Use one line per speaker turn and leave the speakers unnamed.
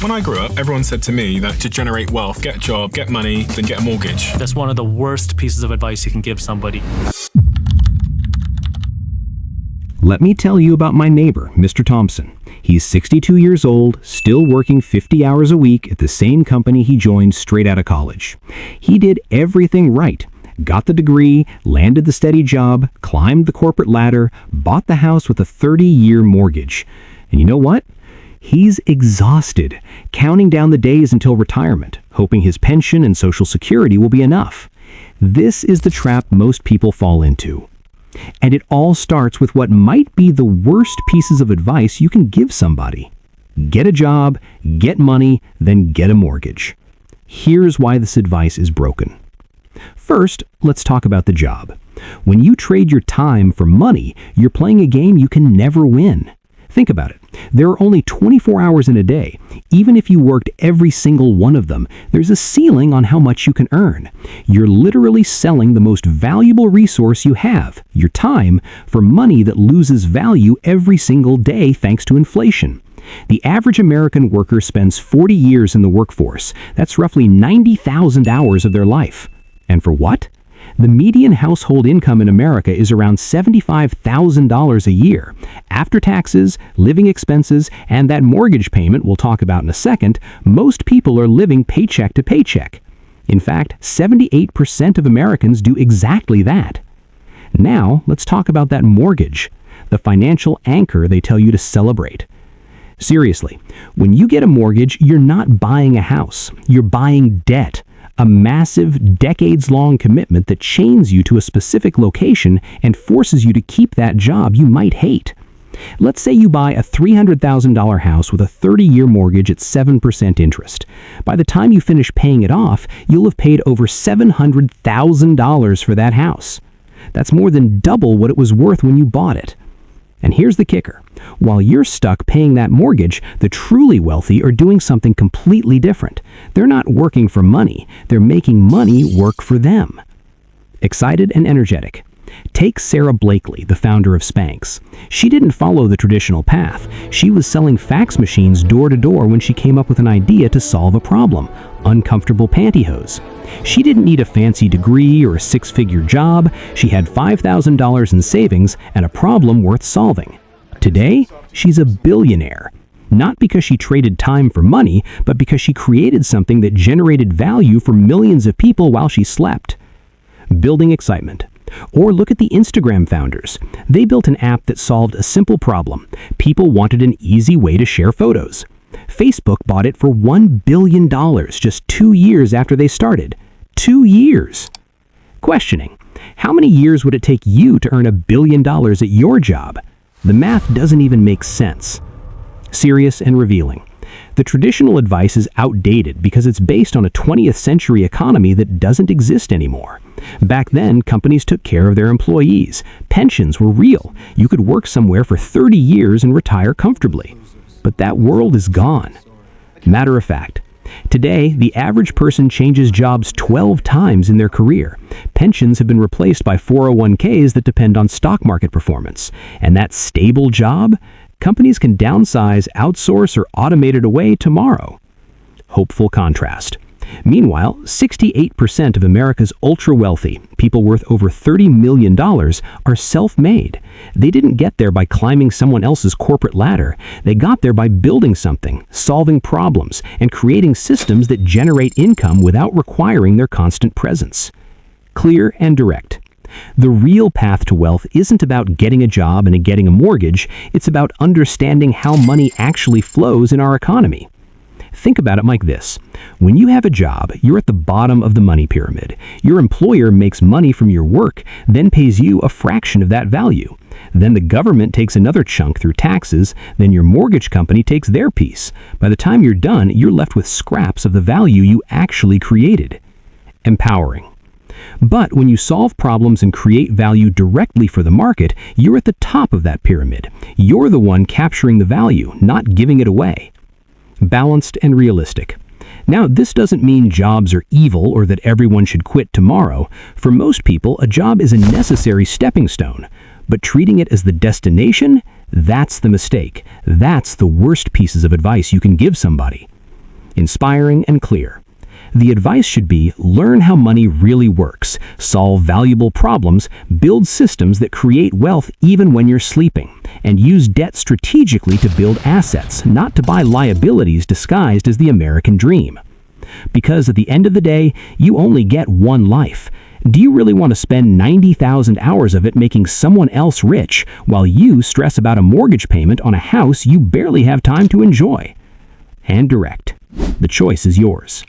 When I grew up, everyone said to me that to generate wealth, get a job, get money, then get a mortgage.
That's one of the worst pieces of advice you can give somebody.
Let me tell you about my neighbor, Mr. Thompson. He's 62 years old, still working 50 hours a week at the same company he joined straight out of college. He did everything right. Got the degree, landed the steady job, climbed the corporate ladder, bought the house with a 30-year mortgage. And you know what? He's exhausted, counting down the days until retirement, hoping his pension and Social Security will be enough. This is the trap most people fall into. And it all starts with what might be the worst pieces of advice you can give somebody. Get a job, get money, then get a mortgage. Here's why this advice is broken. First, let's talk about the job. When you trade your time for money, you're playing a game you can never win. Think about it. There are only 24 hours in a day. Even if you worked every single one of them, there's a ceiling on how much you can earn. You're literally selling the most valuable resource you have, your time, for money that loses value every single day thanks to inflation. The average American worker spends 40 years in the workforce. That's roughly 90,000 hours of their life. And for what? The median household income in America is around $75,000 a year. After taxes, living expenses, and that mortgage payment we'll talk about in a second, most people are living paycheck to paycheck. In fact, 78% of Americans do exactly that. Now, let's talk about that mortgage, the financial anchor they tell you to celebrate. Seriously, when you get a mortgage, you're not buying a house, you're buying debt. A massive, decades-long commitment that chains you to a specific location and forces you to keep that job you might hate. Let's say you buy a $300,000 house with a 30-year mortgage at 7% interest. By the time you finish paying it off, you'll have paid over $700,000 for that house. That's more than double what it was worth when you bought it. And here's the kicker. While you're stuck paying that mortgage, the truly wealthy are doing something completely different. They're not working for money. They're making money work for them. Excited and energetic. Take Sarah Blakely, the founder of Spanx. She didn't follow the traditional path. She was selling fax machines door to door when she came up with an idea to solve a problem: uncomfortable pantyhose. She didn't need a fancy degree or a six-figure job. She had $5,000 in savings and a problem worth solving. Today, she's a billionaire. Not because she traded time for money, but because she created something that generated value for millions of people while she slept. Building excitement. Or look at the Instagram founders. They built an app that solved a simple problem. People wanted an easy way to share photos. Facebook bought it for $1 billion just 2 years after they started. 2 years. Questioning. How many years would it take you to earn $1 billion at your job? The math doesn't even make sense. Serious and revealing. The traditional advice is outdated because it's based on a 20th century economy that doesn't exist anymore. Back then, companies took care of their employees. Pensions were real. You could work somewhere for 30 years and retire comfortably. But that world is gone. Matter of fact, today, the average person changes jobs 12 times in their career. Pensions have been replaced by 401ks that depend on stock market performance. And that stable job? Companies can downsize, outsource, or automate it away tomorrow. Hopeful contrast. Meanwhile, 68% of America's ultra-wealthy, people worth over $30 million, are self-made. They didn't get there by climbing someone else's corporate ladder. They got there by building something, solving problems, and creating systems that generate income without requiring their constant presence. Clear and direct. The real path to wealth isn't about getting a job and getting a mortgage. It's about understanding how money actually flows in our economy. Think about it like this. When you have a job, you're at the bottom of the money pyramid. Your employer makes money from your work, then pays you a fraction of that value. Then the government takes another chunk through taxes, then your mortgage company takes their piece. By the time you're done, you're left with scraps of the value you actually created. Empowering. But when you solve problems and create value directly for the market, you're at the top of that pyramid. You're the one capturing the value, not giving it away. Balanced and realistic. Now, this doesn't mean jobs are evil or that everyone should quit tomorrow. For most people, a job is a necessary stepping stone. But treating it as the destination, that's the mistake. That's the worst pieces of advice you can give somebody. inspiring and clear. The advice should be learn how money really works, solve valuable problems, build systems that create wealth even when you're sleeping, and use debt strategically to build assets, not to buy liabilities disguised as the American dream. Because at the end of the day, you only get one life. Do you really want to spend 90,000 hours of it making someone else rich while you stress about a mortgage payment on a house you barely have time to enjoy? And direct. The choice is yours.